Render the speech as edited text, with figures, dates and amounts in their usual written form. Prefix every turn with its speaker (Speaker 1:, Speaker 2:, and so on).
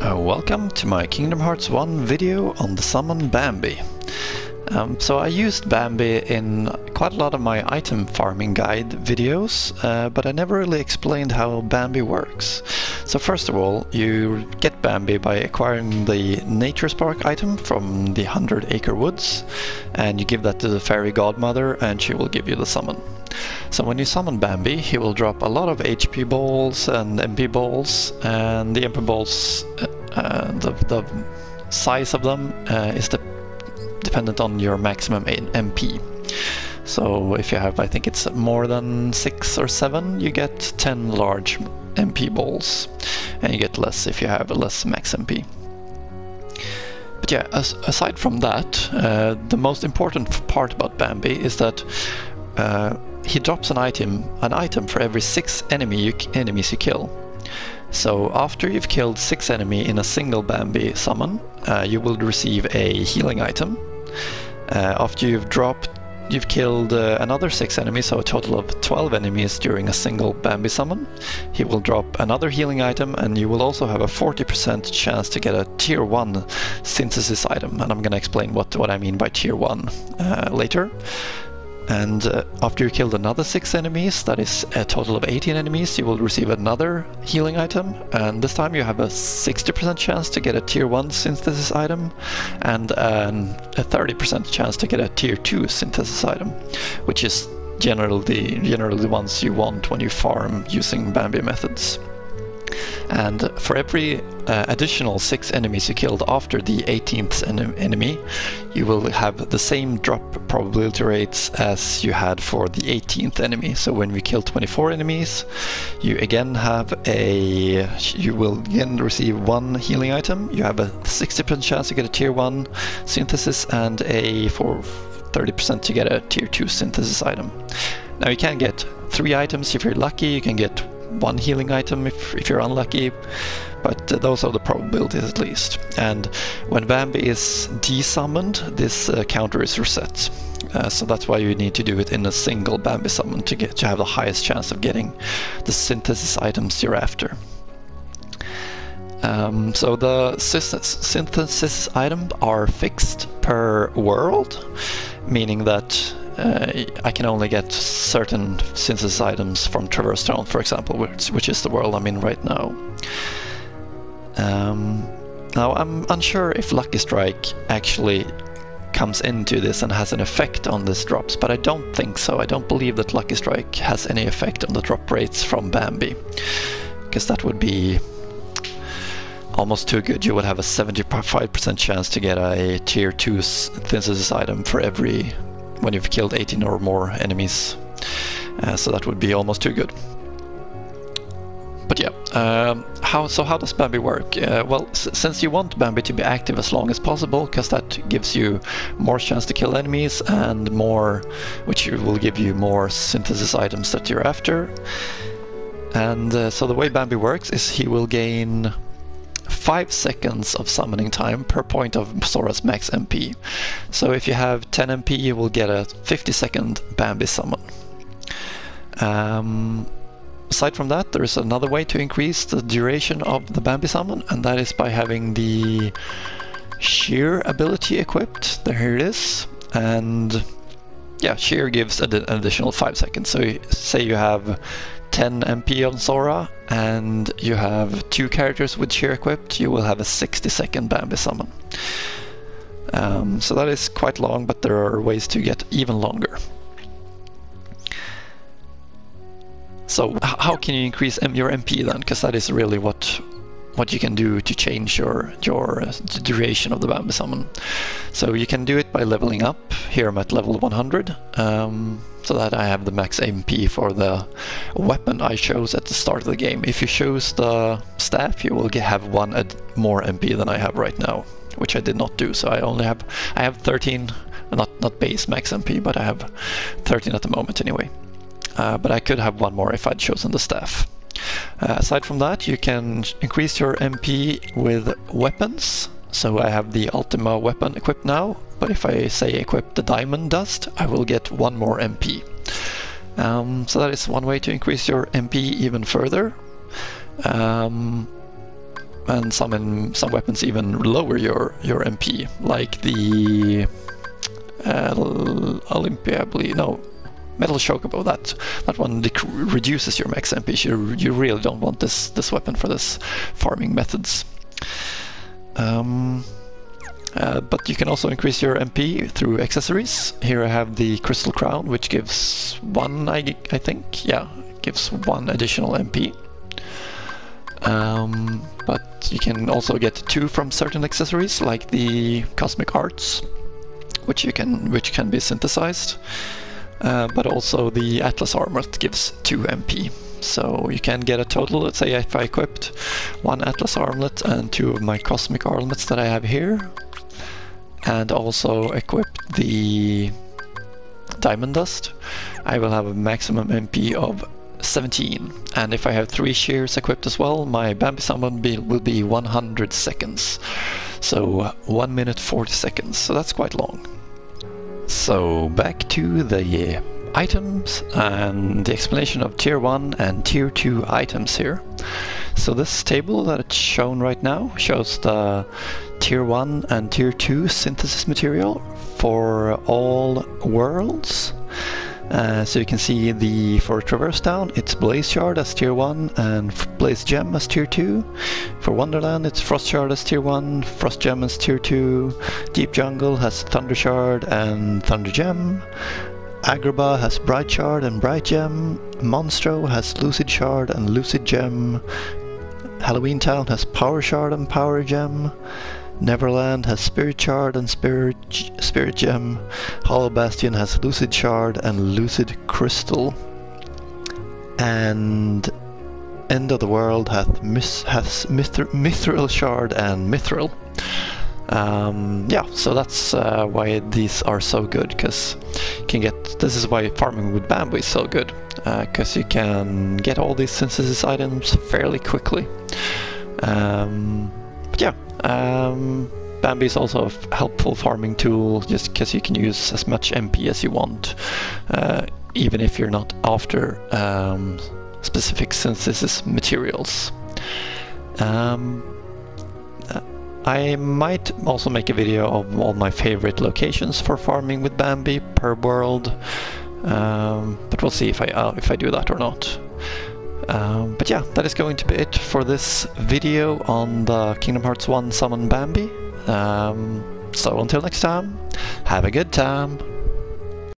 Speaker 1: Welcome to my Kingdom Hearts 1 video on the summon Bambi. So I used Bambi in quite a lot of my item farming guide videos, but I never really explained how Bambi works. So first of all, you get Bambi by acquiring the Nature Spark item from the 100 Acre Woods, and you give that to the Fairy Godmother and she will give you the summon. So when you summon Bambi, he will drop a lot of HP balls and MP balls, and the MP balls, the size of them is dependent on your maximum MP. So if you have, I think it's more than 6 or 7, you get 10 large MP balls, and you get less if you have a less max MP. But yeah, aside from that, the most important part about Bambi is that he drops an item for every 6 enemies you kill. So after you've killed 6 enemies in a single Bambi summon, you will receive a healing item. After you've killed another 6 enemies, so a total of 12 enemies during a single Bambi summon, he will drop another healing item, and you will also have a 40% chance to get a tier 1 synthesis item, and I'm gonna explain what I mean by tier 1 later. And after you killed another 6 enemies, that is a total of 18 enemies, you will receive another healing item, and this time you have a 60% chance to get a tier 1 synthesis item and a 30% chance to get a tier 2 synthesis item, which is generally the ones you want when you farm using Bambi methods. And for every additional 6 enemies you killed after the 18th enemy, you will have the same drop probability rates as you had for the 18th enemy. So when we kill 24 enemies, you will again receive 1 healing item. You have a 60% chance to get a tier 1 synthesis and a 30% to get a tier 2 synthesis item. Now you can get 3 items if you're lucky, you can get 1 healing item if you're unlucky, but those are the probabilities at least. And when Bambi is desummoned, this counter is reset. So that's why you need to do it in a single Bambi summon to have the highest chance of getting the synthesis items you're after. So the synthesis items are fixed per world, meaning that I can only get certain synthesis items from Traverse Town, for example, which is the world I'm in right now. Now I'm unsure if Lucky Strike actually comes into this and has an effect on these drops, but I don't think so. I don't believe that Lucky Strike has any effect on the drop rates from Bambi, because that would be almost too good. You would have a 75% chance to get a tier 2 synthesis item for every when you've killed 18 or more enemies, so that would be almost too good. But yeah, how does Bambi work? Well, since you want Bambi to be active as long as possible, because that gives you more chance to kill enemies and which will give you more synthesis items that you're after. And so the way Bambi works is he will gain 5 seconds of summoning time per point of Sora's max MP. So if you have 10 MP, you will get a 50-second Bambi summon. Aside from that, there is another way to increase the duration of the Bambi summon, and that is by having the Shear ability equipped. There it is. And yeah, Shear gives an additional 5 seconds. So say you have 10 MP on Sora and you have 2 characters with Shear equipped, you will have a 60-second Bambi summon. So that is quite long, but there are ways to get even longer. So how can you increase your MP then? Because that is really what you can do to change your duration of the Bambi summon. So you can do it by leveling up. Here I'm at level 100, so that I have the max MP for the weapon I chose at the start of the game. If you choose the staff, you will have 1 more MP than I have right now, which I did not do. So I have 13, not base max MP, but I have 13 at the moment anyway. But I could have 1 more if I'd chosen the staff. Aside from that, you can increase your MP with weapons. So I have the Ultima weapon equipped now, but if I say equip the Diamond Dust, I will get 1 more MP. So that is one way to increase your MP even further. and some weapons even lower your MP, like the Olympia, I believe. No, Metal Chocobo. That one reduces your max MP. You really don't want this weapon for this farming methods. But you can also increase your MP through accessories. Here I have the Crystal Crown, which gives one, I think, yeah, gives one additional MP. But you can also get 2 from certain accessories, like the Cosmic Arts, which can be synthesized. But also the Atlas Armlet gives 2 MP. So you can get a total, let's say if I equipped 1 Atlas Armlet and 2 of my Cosmic Armlets that I have here, and also equip the Diamond Dust, I will have a maximum MP of 17. And if I have 3 shears equipped as well, my Bambi summon will be 100 seconds. So 1 minute 40 seconds, so that's quite long. So back to the items and the explanation of tier 1 and tier 2 items here. So this table that it's shown right now shows the tier 1 and tier 2 synthesis material for all worlds. So you can see for Traverse Town it's Blaze Shard as tier 1 and Blaze Gem as tier 2. For Wonderland it's Frost Shard as tier 1, Frost Gem as tier 2, Deep Jungle has Thunder Shard and Thunder Gem, Agrabah has Bright Shard and Bright Gem, Monstro has Lucid Shard and Lucid Gem, Halloween Town has Power Shard and Power Gem, Neverland has Spirit Shard and Spirit Gem, Hollow Bastion has Lucid Shard and Lucid Crystal, and End of the World has Mithril Shard and Mithril. Yeah, so that's why these are so good, because you can get. This is why farming with Bambi is so good, because you can get all these synthesis items fairly quickly. But yeah, Bambi is also a helpful farming tool, just because you can use as much MP as you want, even if you're not after specific synthesis materials. I might also make a video of all my favorite locations for farming with Bambi per world, but we'll see if I do that or not. But yeah, that is going to be it for this video on the Kingdom Hearts 1 Summon Bambi. So until next time, have a good time!